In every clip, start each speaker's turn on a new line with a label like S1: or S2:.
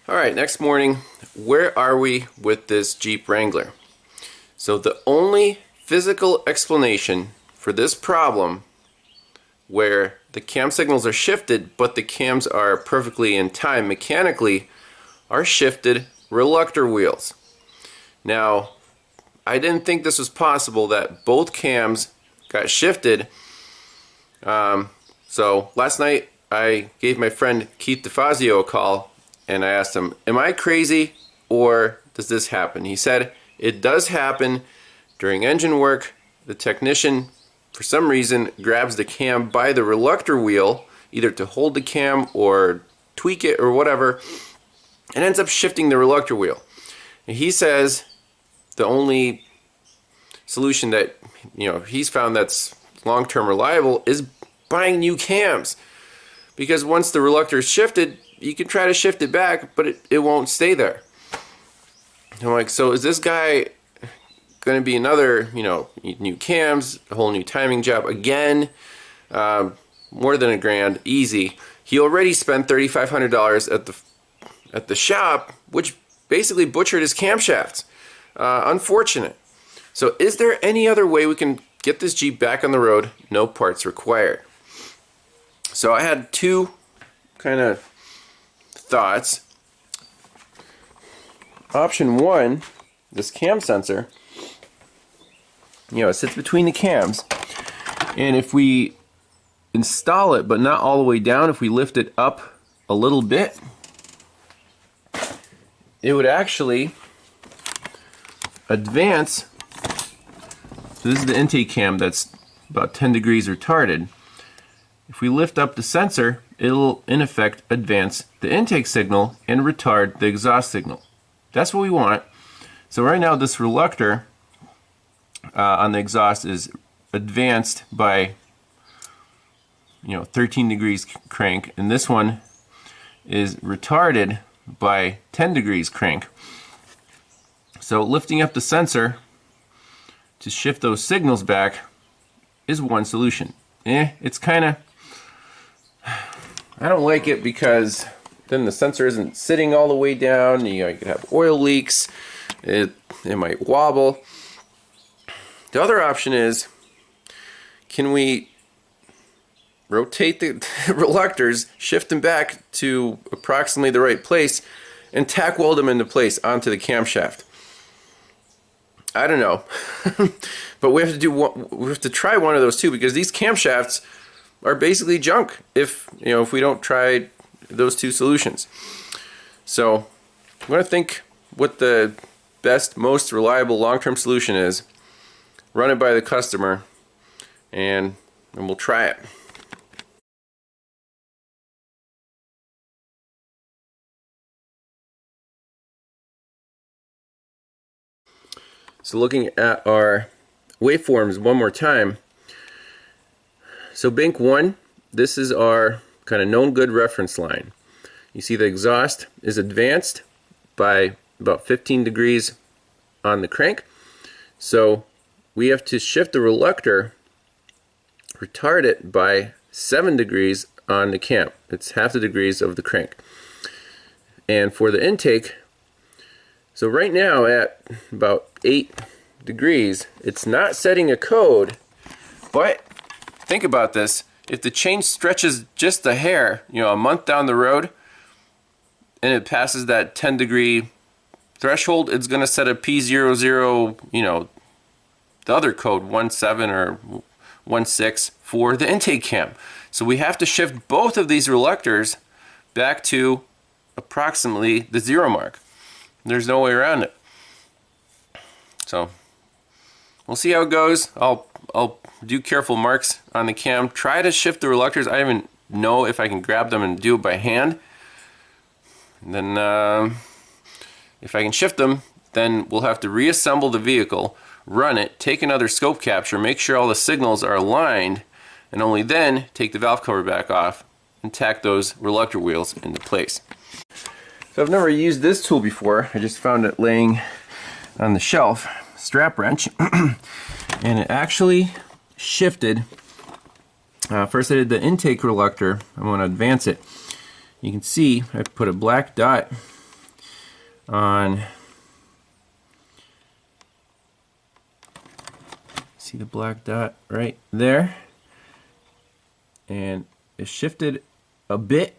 S1: Alright, next morning, where are we with this Jeep Wrangler? So the only physical explanation for this problem where the cam signals are shifted but the cams are perfectly in time mechanically are shifted reluctor wheels. Now, I didn't think this was possible that both cams got shifted. So last night I gave my friend Keith DeFazio a call and I asked him, am I crazy or does this happen? He said it does happen during engine work. The technician, for some reason, grabs the cam by the reluctor wheel, either to hold the cam or tweak it or whatever, and ends up shifting the reluctor wheel. And he says the only solution that he's found that's long-term reliable is buying new cams, because once the reluctor is shifted, you can try to shift it back, but it won't stay there. I'm like, so is this guy going to be another, new cams, a whole new timing job again? More than $1,000, easy. He already spent $3,500 at the shop, which basically butchered his camshafts. Unfortunate. So is there any other way we can get this Jeep back on the road, no parts required? So I had two kind of thoughts. Option one, this cam sensor, it sits between the cams, and if we install it but not all the way down, if we lift it up a little bit, it would actually advance. So this is the intake cam that's about 10 degrees retarded. If we lift up the sensor, it'll in effect advance the intake signal and retard the exhaust signal. That's what we want. So right now this reluctor on the exhaust is advanced by 13 degrees crank, and this one is retarded by 10 degrees crank. So lifting up the sensor to shift those signals back is one solution. It's kind of, I don't like it because then the sensor isn't sitting all the way down. You could have oil leaks. It might wobble. The other option is, can we rotate the reluctors, shift them back to approximately the right place, and tack weld them into place onto the camshaft? I don't know, but we have to try one of those two, because these camshafts are basically junk if we don't try those two solutions. So I'm going to think what the best, most reliable long-term solution is, run it by the customer, and we'll try it. So looking at our waveforms one more time. So bank 1, this is our kind of known good reference line. You see the exhaust is advanced by about 15 degrees on the crank. So we have to shift the reluctor, retard it by 7 degrees on the cam. It's half the degrees of the crank. And for the intake, so right now at about 8 degrees, it's not setting a code, but think about this. If the chain stretches just a hair, a month down the road, and it passes that 10 degree threshold, it's going to set a P00, the other code, 17 or 16 for the intake cam. So we have to shift both of these reluctors back to approximately the 0 mark. There's no way around it. So we'll see how it goes. I'll do careful marks on the cam. Try to shift the reluctors. I don't even know if I can grab them and do it by hand. And then if I can shift them, then we'll have to reassemble the vehicle, run it, take another scope capture, make sure all the signals are aligned, and only then take the valve cover back off and tack those reluctor wheels into place. So I've never used this tool before. I just found it laying on the shelf, strap wrench, and it actually shifted. First I did the intake reluctor. I'm going to advance it. You can see I put a black dot on, see the black dot right there, and it shifted a bit,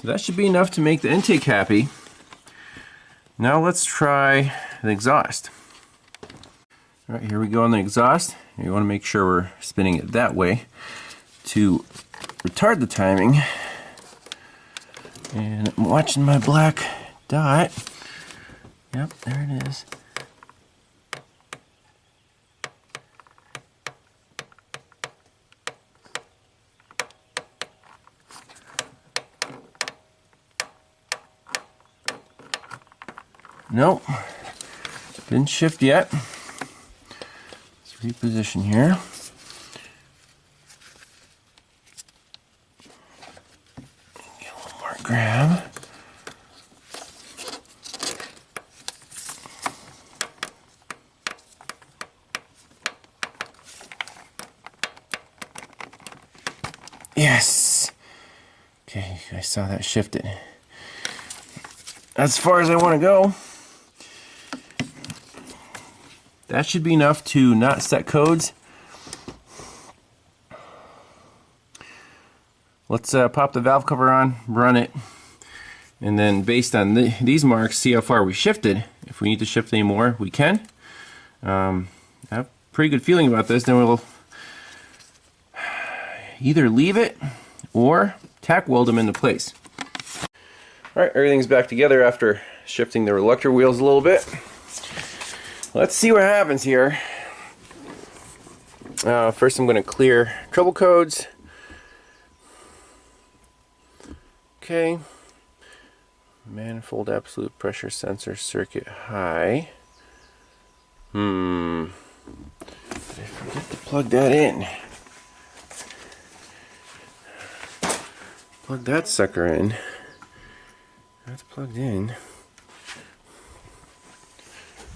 S1: so that should be enough to make the intake happy. Now let's try the exhaust. All right, here we go on the exhaust. You want to make sure we're spinning it that way to retard the timing. And I'm watching my black dot. Yep, there it is. Nope, didn't shift yet. Let's reposition here. Get a little more grab. Yes. Okay, I saw that shifted. As far as I want to go. That should be enough to not set codes. Let's pop the valve cover on, run it, and then based on these marks, see how far we shifted. If we need to shift any more, we can. I have a pretty good feeling about this. Then we'll either leave it or tack weld them into place. Alright, everything's back together after shifting the reluctor wheels a little bit. Let's see what happens here. First I'm going to clear trouble codes. Okay. Manifold absolute pressure sensor circuit high. Did I forget to plug that in? Plug that sucker in. That's plugged in.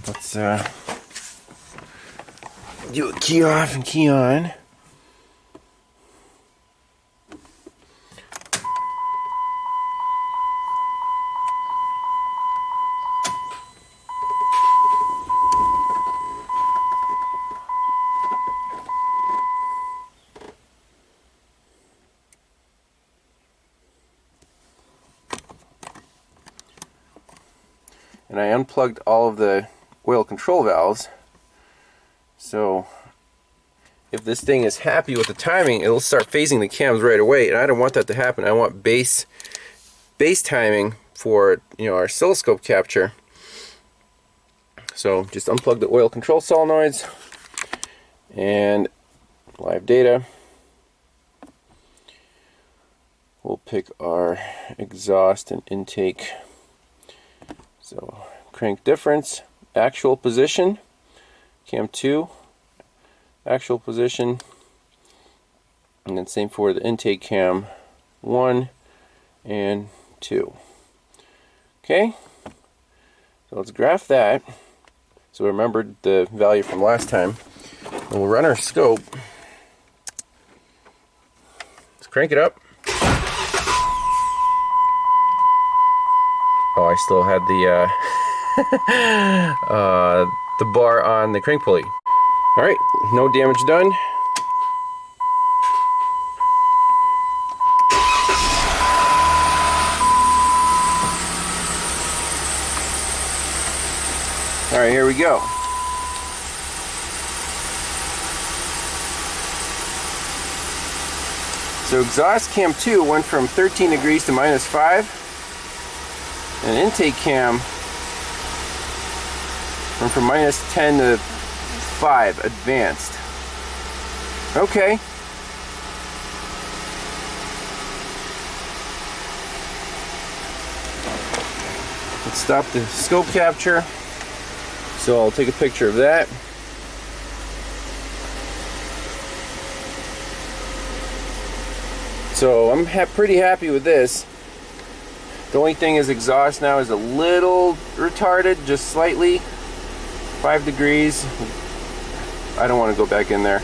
S1: Let's do a key off and key on. And I unplugged all of the oil control valves, so if this thing is happy with the timing, it'll start phasing the cams right away, and I don't want that to happen. I want base timing for, you know, our oscilloscope capture. So just unplug the oil control solenoids and live data. We'll pick our exhaust and intake. So crank difference, actual position, cam 2, actual position, and then same for the intake cam 1 and 2. Okay, so let's graph that. So remember the value from last time. And we'll run our scope. Let's crank it up. Oh, I still had the bar on the crank pulley. All right, no damage done. All right, here we go. So exhaust cam 2 went from 13 degrees to -5. And intake cam went from -10 to 5 advanced. Okay. Let's stop the scope capture. So I'll take a picture of that. So I'm pretty happy with this. The only thing is exhaust now is a little retarded, just slightly. 5 degrees. I don't want to go back in there.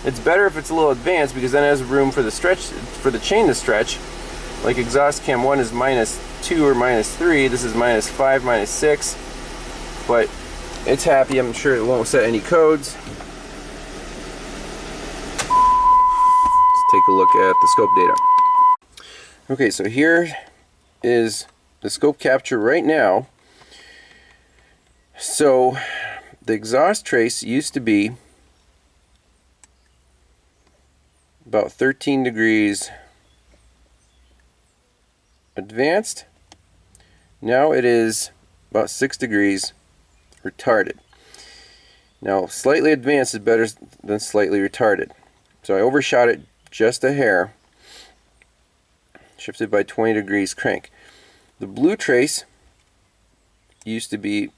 S1: It's better if it's a little advanced because then it has room for the chain to stretch. like exhaust cam 1 is -2 or -3. This is -5, -6. But it's happy. I'm sure it won't set any codes. Let's take a look at the scope data. Okay, so here is the scope capture right now. So the exhaust trace used to be about 13 degrees advanced. Now it is about 6 degrees retarded. Now slightly advanced is better than slightly retarded. So I overshot it just a hair. Shifted by 20 degrees crank. The blue trace used to be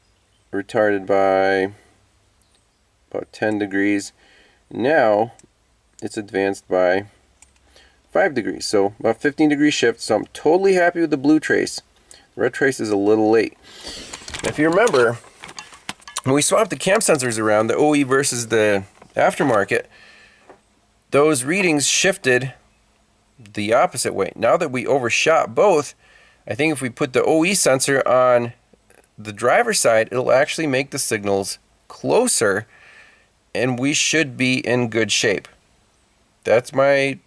S1: retarded by about 10 degrees. Now it's advanced by 5 degrees, so about 15 degree shift. So I'm totally happy with the blue trace. The red trace is a little late. If you remember, when we swapped the cam sensors around, the OE versus the aftermarket, those readings shifted the opposite way. Now that we overshot both, I think if we put the OE sensor on the driver's side, it'll actually make the signals closer, and we should be in good shape. That's my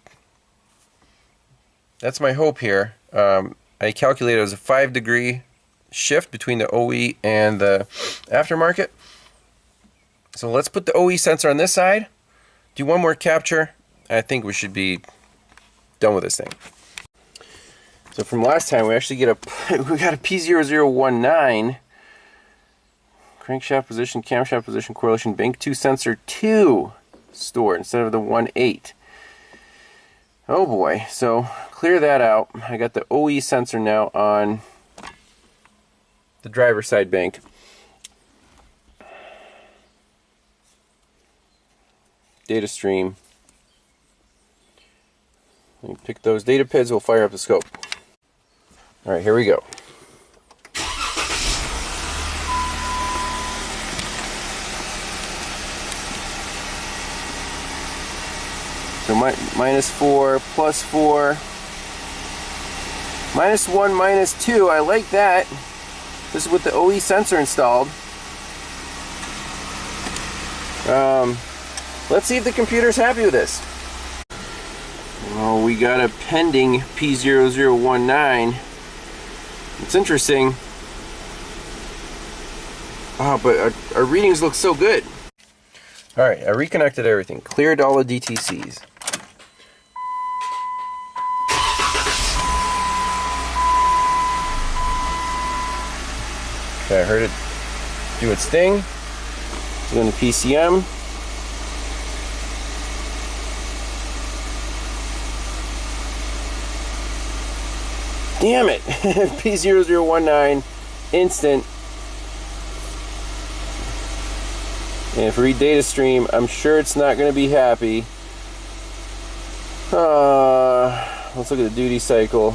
S1: hope here. I calculated it as a 5 degree shift between the OE and the aftermarket. So let's put the OE sensor on this side, do one more capture, and I think we should be done with this thing. So from last time, we actually got a P0019 crankshaft position, camshaft position correlation, bank 2 sensor 2 stored instead of the 1.8. Oh boy, so clear that out. I got the OE sensor now on the driver's side bank. Data stream. Let me pick those data PIDs, we'll fire up the scope. Alright, here we go. So -4, +4, -1, -2. I like that. This is with the OE sensor installed. Let's see if the computer's happy with this. Well, we got a pending P0019. It's interesting. Oh, but our readings look so good. Alright, I reconnected everything. Cleared all the DTCs. Okay, I heard it do its thing. Doing the PCM. Damn it! P0019 instant. And if we read data stream, I'm sure it's not going to be happy. Let's look at the duty cycle.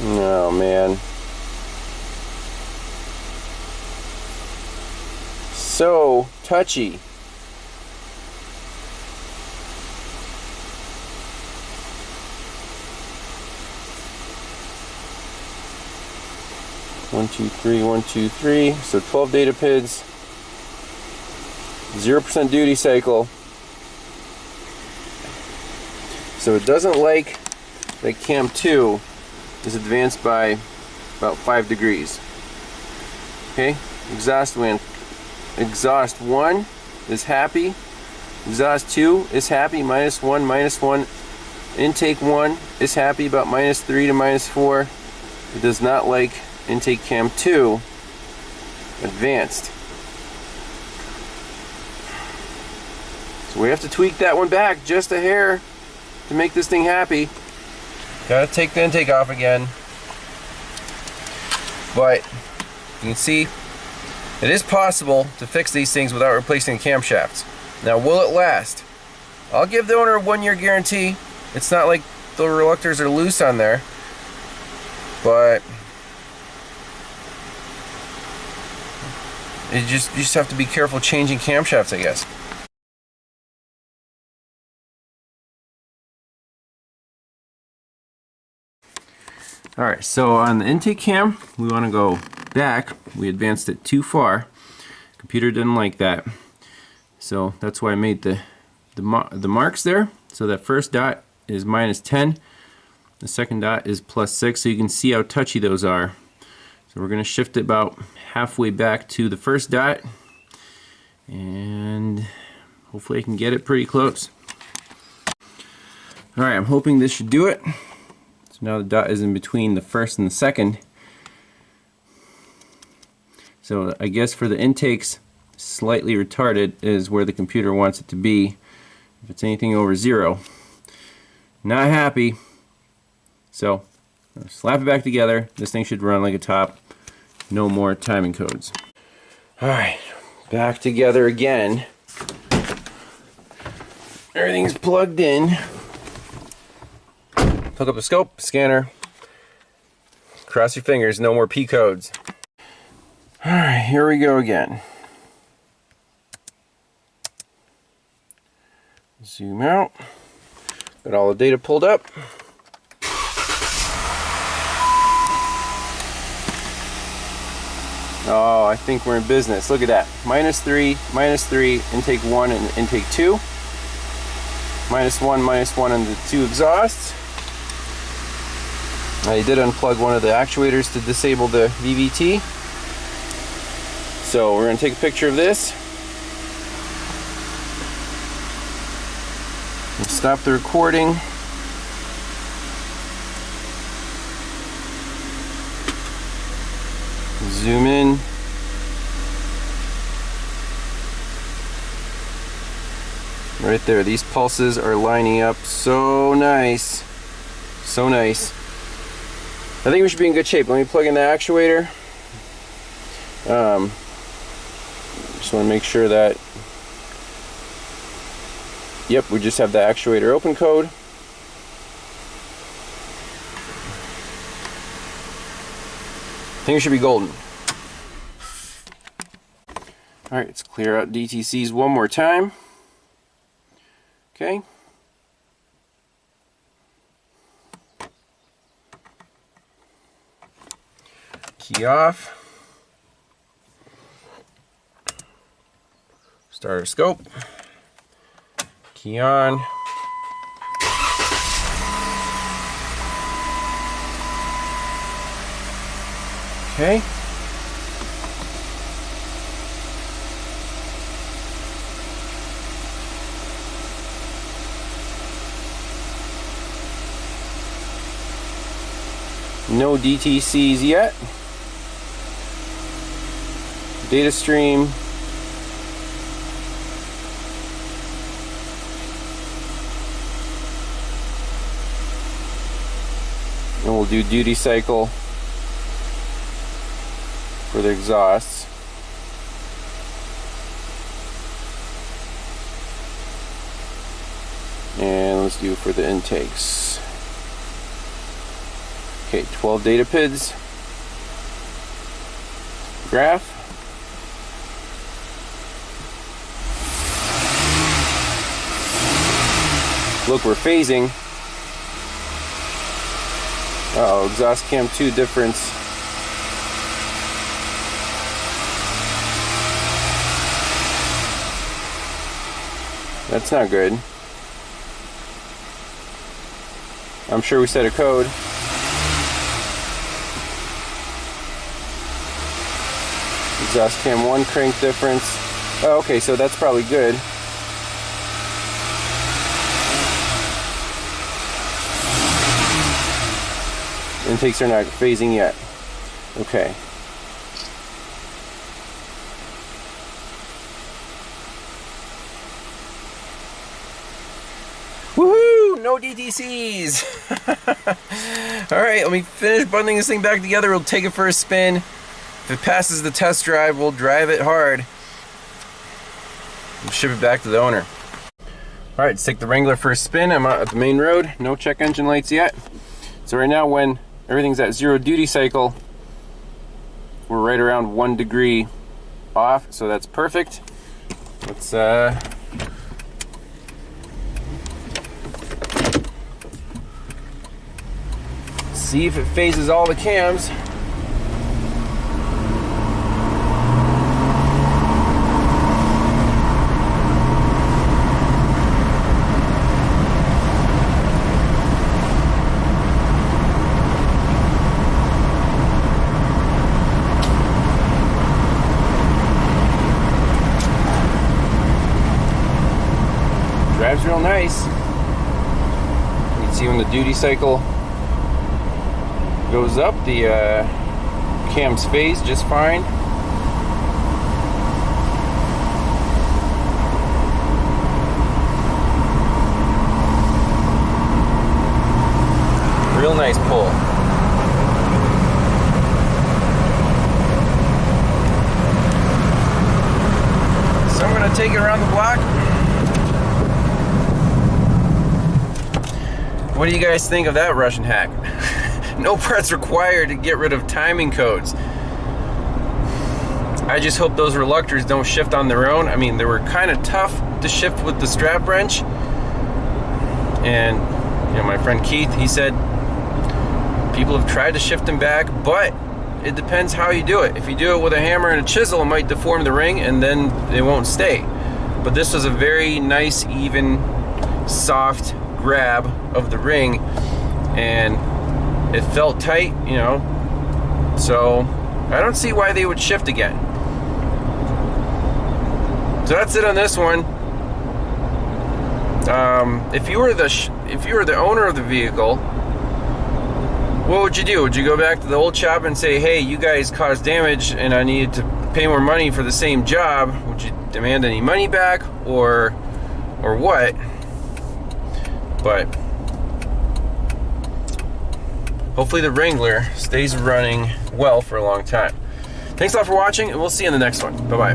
S1: Oh man. So touchy. One, two, three, 1, 2, 3. So 12 data PIDs, 0% duty cycle. So it doesn't like that cam 2 is advanced by about 5 degrees. Okay, exhaust 1 is happy. Exhaust 2 is happy, -1, -1. Intake 1 is happy, about -3 to -4. It does not like intake cam 2 advanced. So we have to tweak that one back just a hair to make this thing happy. Gotta take the intake off again. But you can see it is possible to fix these things without replacing the camshafts. Now, will it last? I'll give the owner a 1-year guarantee. It's not like the reluctors are loose on there, but you just have to be careful changing camshafts, I guess. Alright, so on the intake cam, we want to go back. We advanced it too far. Computer didn't like that. So that's why I made the marks there. So that first dot is -10. The second dot is +6, so you can see how touchy those are. So we're going to shift it about halfway back to the first dot, and hopefully I can get it pretty close. Alright, I'm hoping this should do it. So now the dot is in between the first and the second. So I guess for the intakes, slightly retarded is where the computer wants it to be. If it's anything over 0, not happy. So slap it back together. This thing should run like a top. No more timing codes. Alright, back together again. Everything's plugged in. Hook up the scope, scanner. Cross your fingers, no more P codes. Alright, here we go again. Zoom out. Got all the data pulled up. Oh, I think we're in business. Look at that. -3, intake 1 and intake 2. -1 on the 2 exhausts. I did unplug one of the actuators to disable the VVT. So we're going to take a picture of this. And stop the recording. Zoom in. Right there, these pulses are lining up so nice. So nice. I think we should be in good shape. Let me plug in the actuator. Just want to make sure that, yep, we just have the actuator open code. I think it should be golden. Alright, let's clear out DTCs one more time. Okay. Key off. Starter scope. Key on. Okay. No DTCs yet. Data stream. And we'll do duty cycle for the exhausts. And let's do for the intakes. Okay, 12 data PIDs. Graph. Look, we're phasing. Uh-oh, exhaust cam 2 difference. That's not good. I'm sure we set a code. Exhaust cam 1 crank difference. Oh, okay, so that's probably good. Intakes are not phasing yet. Okay. Woohoo! No DTCs! Alright, let me finish bundling this thing back together. We'll take it for a spin. If it passes the test drive, we'll drive it hard. We'll ship it back to the owner. Alright, let's take the Wrangler for a spin. I'm out at the main road. No check engine lights yet. So right now, when everything's at 0 duty cycle, we're right around 1 degree off, so that's perfect. Let's See if it phases all the cams. Drives real nice. You can see when the duty cycle goes up, the cam's phase just fine. Real nice pull. So I'm going to take it around the block. What do you guys think of that Russian hack? No parts required to get rid of timing codes. I just hope those reluctors don't shift on their own. I mean, they were kind of tough to shift with the strap wrench. And you know, my friend Keith, he said people have tried to shift them back, but it depends how you do it. If you do it with a hammer and a chisel, it might deform the ring and then it won't stay. But this was a very nice, even, soft grab of the ring, and it felt tight, you know, so I don't see why they would shift again. So that's it on this one. If you were the owner of the vehicle, what would you do? Would you go back to the old shop and say, hey, you guys caused damage and I needed to pay more money for the same job? Would you demand any money back, or what? But hopefully the Wrangler stays running well for a long time. Thanks a lot for watching, and we'll see you in the next one. Bye-bye.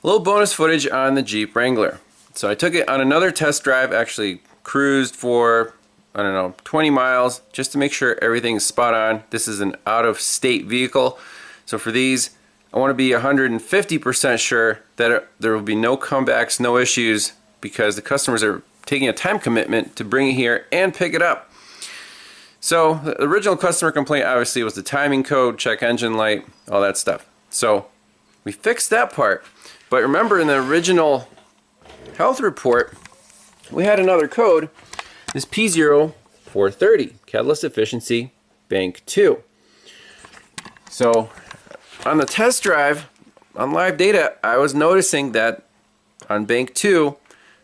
S1: A little bonus footage on the Jeep Wrangler. So I took it on another test drive, actually cruised for, I don't know, 20 miles, just to make sure everything's spot on. This is an out-of-state vehicle. So for these, I want to be 150% sure that there will be no comebacks, no issues, because the customers are taking a time commitment to bring it here and pick it up. So the original customer complaint obviously was the timing code, check engine light, all that stuff. So we fixed that part. But remember, in the original health report, we had another code, this P0430, catalyst efficiency, bank 2. So on the test drive, on live data, I was noticing that on bank 2,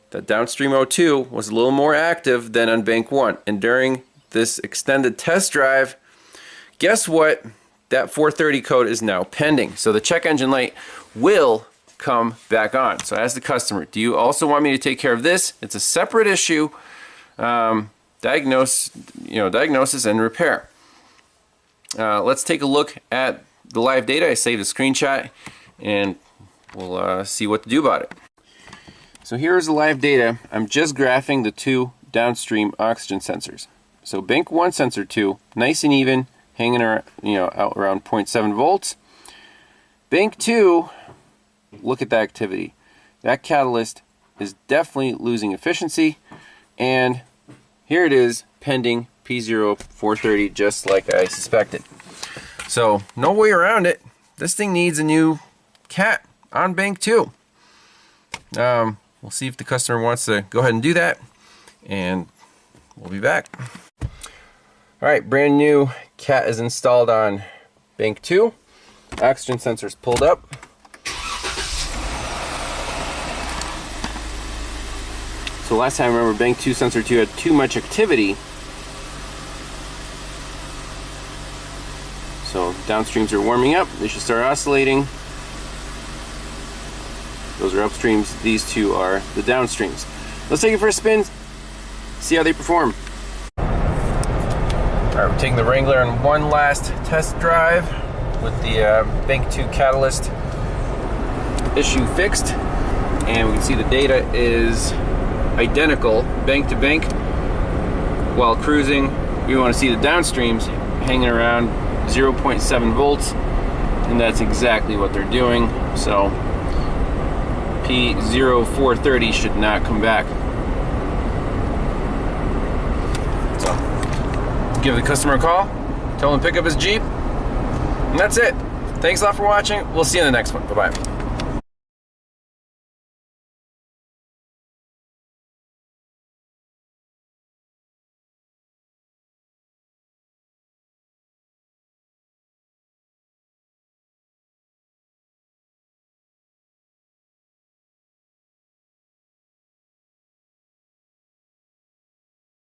S1: the downstream O2 was a little more active than on bank 1. And during this extended test drive, guess what? That 430 code is now pending. So the check engine light will come back on. So as the customer, do you also want me to take care of this? It's a separate issue. Diagnose, diagnosis and repair. Let's take a look at the live data. I saved a screenshot and we'll see what to do about it. So here's the live data. I'm just graphing the two downstream oxygen sensors. So bank 1 sensor 2, nice and even, hanging around, out around 0.7 volts. Bank 2, look at that activity. That catalyst is definitely losing efficiency, and here it is pending P0430, just like I suspected. So no way around it. This thing needs a new cat on bank 2. We'll see if the customer wants to go ahead and do that, and we'll be back. Alright, brand new cat is installed on bank 2. Oxygen sensors pulled up. So last time, remember, bank 2 sensor 2 had too much activity. So downstreams are warming up. They should start oscillating. Those are upstreams. These two are the downstreams. Let's take it for a spin, see how they perform. Alright, we're taking the Wrangler on one last test drive with the bank 2 catalyst issue fixed. And we can see the data is identical bank to bank. While cruising, we want to see the downstreams hanging around 0.7 volts, and that's exactly what they're doing. So P0430 should not come back. So, give the customer a call, tell him to pick up his Jeep, and that's it. Thanks a lot for watching. We'll see you in the next one. Bye-bye.